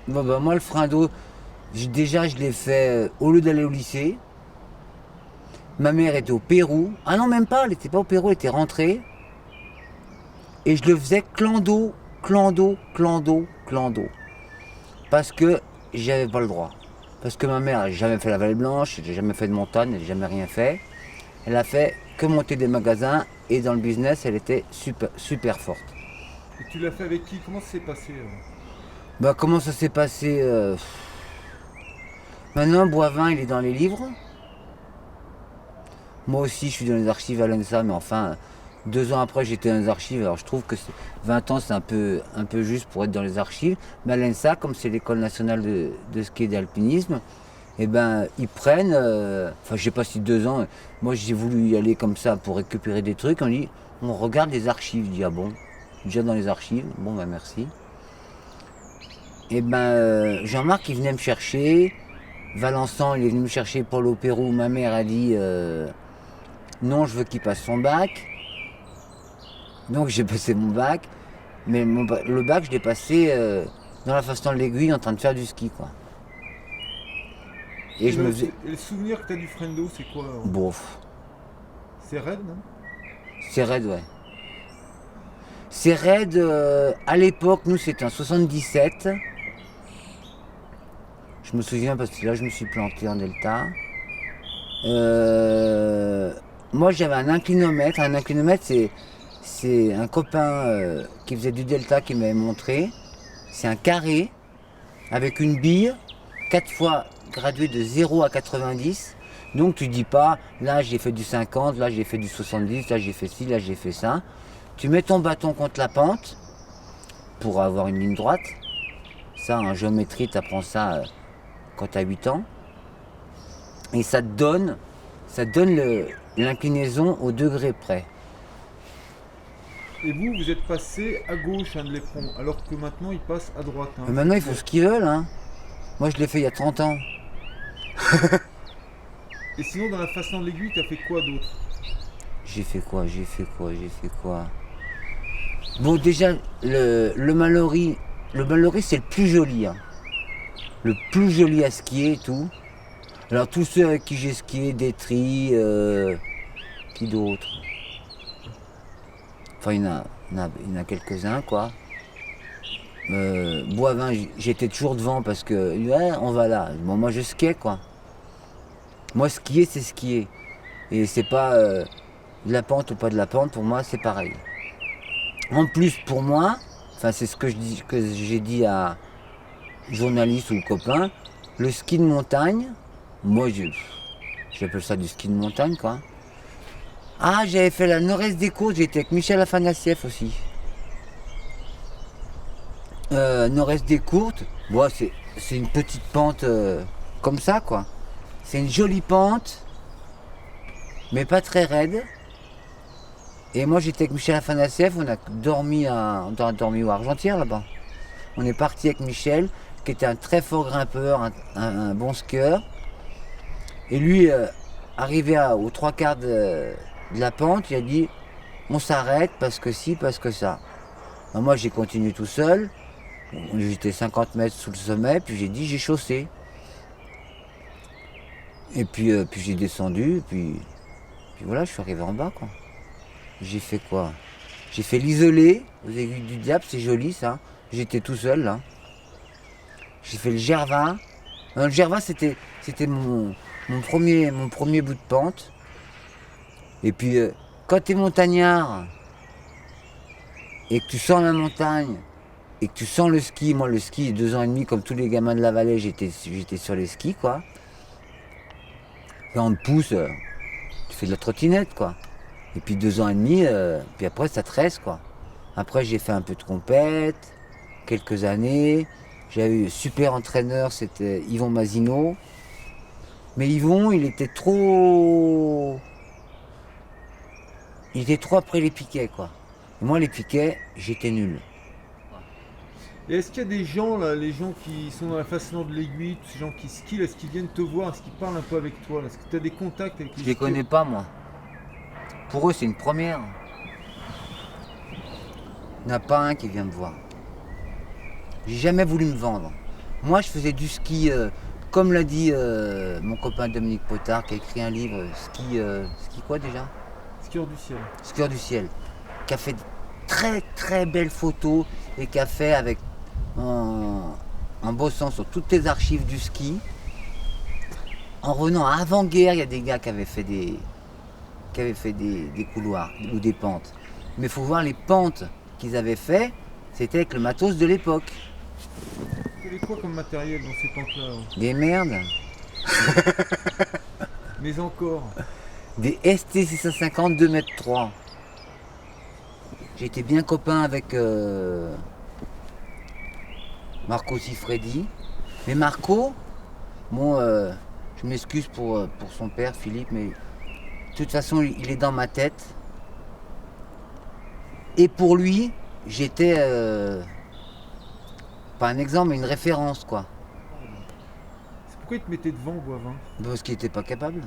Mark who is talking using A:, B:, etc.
A: Bon, bah, moi, le frein d'eau, déjà, je l'ai fait au lieu d'aller au lycée. Ma mère était au Pérou. Ah non, même pas, elle n'était pas au Pérou, elle était rentrée. Et je le faisais clando, clando, clando, clando. Parce que j'avais pas le droit. Parce que ma mère n'a jamais fait la Vallée Blanche, elle n'a jamais fait de montagne, elle n'a jamais rien fait. Elle a fait que monter des magasins et dans le business, elle était super, super forte.
B: Et tu l'as fait avec qui? Comment ça s'est passé?
A: Bah, comment ça s'est passé Maintenant, Boivin, il est dans les livres. Moi aussi, je suis dans les archives à l'ENSA, mais enfin, 2 ans après, j'étais dans les archives. Alors, je trouve que 20 ans, c'est un peu juste pour être dans les archives. Mais à l'ENSA, comme c'est l'école nationale de ski et d'alpinisme, eh ben, ils prennent, enfin, je sais pas si 2 ans, moi, j'ai voulu y aller comme ça pour récupérer des trucs. On dit, on regarde les archives. Je dis, ah bon, déjà dans les archives, bon, ben, merci. Et ben, Jean-Marc, il venait me chercher. Valençon, il est venu me chercher pour au Pérou. Ma mère a dit, non, je veux qu'il passe son bac. Donc j'ai passé mon bac. Mais le bac, je l'ai passé dans la façon de l'aiguille en train de faire du ski, quoi. Et
B: Et
A: je me faisais.
B: le souvenir que tu as du Frendo, c'est quoi?
A: Bof.
B: C'est raide, non?
A: C'est raide, ouais. C'est raide, à l'époque, nous c'était en 77. Je me souviens parce que là je me suis planté en delta. Euh, Moi j'avais un inclinomètre. Un inclinomètre c'est un copain qui faisait du delta qui m'avait montré. C'est un carré avec une bille, 4 fois graduée de 0 à 90. Donc tu dis pas, là j'ai fait du 50, là j'ai fait du 70, là j'ai fait ci, là j'ai fait ça. Tu mets ton bâton contre la pente pour avoir une ligne droite. Ça, en géométrie, tu apprends ça quand tu as 8 ans. Et ça te donne l'inclinaison au degré près.
B: Et vous, vous êtes passé à gauche, de l'éperon, alors que maintenant il passe à droite.
A: Mais
B: C'est
A: maintenant, ils font
B: quoi?
A: ce qu'ils veulent. Hein. Moi, je l'ai fait il y a 30 ans.
B: Et sinon, dans la façon de l'aiguille, t'as fait quoi d'autre?
A: J'ai fait quoi, j'ai fait quoi, j'ai fait quoi. Bon, déjà, le Mallory, c'est le plus joli. Hein. Le plus joli à skier et tout. Alors, tous ceux avec qui j'ai skié, Détri, qui d'autres. Enfin, il y en a quelques-uns, quoi. Boivin, j'étais toujours devant parce que, ouais, on va là. Bon, moi, je skiais, quoi. Moi, skier, c'est skier. Et c'est pas de la pente ou pas de la pente, pour moi, c'est pareil. En plus, pour moi, enfin, c'est ce que j'ai dit à journaliste ou copain, le ski de montagne, moi, j'appelle ça du ski de montagne, quoi. Ah, j'avais fait la Nord-Est des Côtes, j'étais avec Michel Afanassieff aussi. Nord-Est des Courtes, bon, c'est une petite pente comme ça, quoi. C'est une jolie pente, mais pas très raide. Et moi, j'étais avec Michel Afanassieff, on a dormi au Argentière, là-bas. On est parti avec Michel, qui était un très fort grimpeur, un bon skieur. Et lui, arrivé aux 3 quarts de la pente, il a dit on s'arrête parce que si, parce que ça. Alors moi, j'ai continué tout seul. J'étais 50 mètres sous le sommet, puis j'ai dit j'ai chaussé. Et puis j'ai descendu, puis voilà, je suis arrivé en bas, quoi. J'ai fait quoi? J'ai fait l'isolé aux aiguilles du diable, c'est joli ça. J'étais tout seul là. J'ai fait le Gervin. Le Gervin, c'était mon premier bout de pente. Et puis, quand tu es montagnard et que tu sens la montagne et que tu sens le ski, moi le ski, 2 ans et demi, comme tous les gamins de la vallée, j'étais sur les skis, quoi. Quand on te pousse, tu fais de la trottinette, quoi. Et puis 2 ans et demi, puis après ça te reste, quoi. Après j'ai fait un peu de compète, quelques années. J'avais eu un super entraîneur, c'était Yvon Mazinot. Mais Yvon, il était trop après les piquets, quoi. Et moi, les piquets, j'étais nul.
B: Et est-ce qu'il y a des gens, là, les gens qui sont dans la façon de l'aiguille, tous ces gens qui skient, là, est-ce qu'ils viennent te voir, est-ce qu'ils parlent un peu avec toi, là? Est-ce que tu as des contacts avec
A: Je
B: les
A: les
B: skieurs?
A: connais pas, moi. Pour eux, c'est une première. Il n'y en a pas un qui vient me voir. J'ai jamais voulu me vendre. Moi, je faisais du ski, comme l'a dit mon copain Dominique Potard, qui a écrit un livre, ski quoi déjà?
B: Skieur du ciel.
A: Skieur du ciel, qui a fait de très très belles photos et qui a fait en bossant sur toutes les archives du ski. En revenant à avant-guerre, il y a des gars qui avaient fait des couloirs ou des pentes. Mais il faut voir les pentes qu'ils avaient fait, c'était avec le matos de l'époque.
B: Tu avais quoi comme matériel dans ces pentes-là?
A: Des merdes,
B: Mais encore.
A: des ST650 2,3 m. J'étais bien copain avec Marco Siffredi. Mais Marco, bon, je m'excuse pour son père, Philippe, mais de toute façon, il est dans ma tête. Et pour lui, j'étais, pas un exemple, mais une référence, quoi.
B: C'est pourquoi il te mettait devant, Boivin?
A: Parce qu'il n'était pas capable.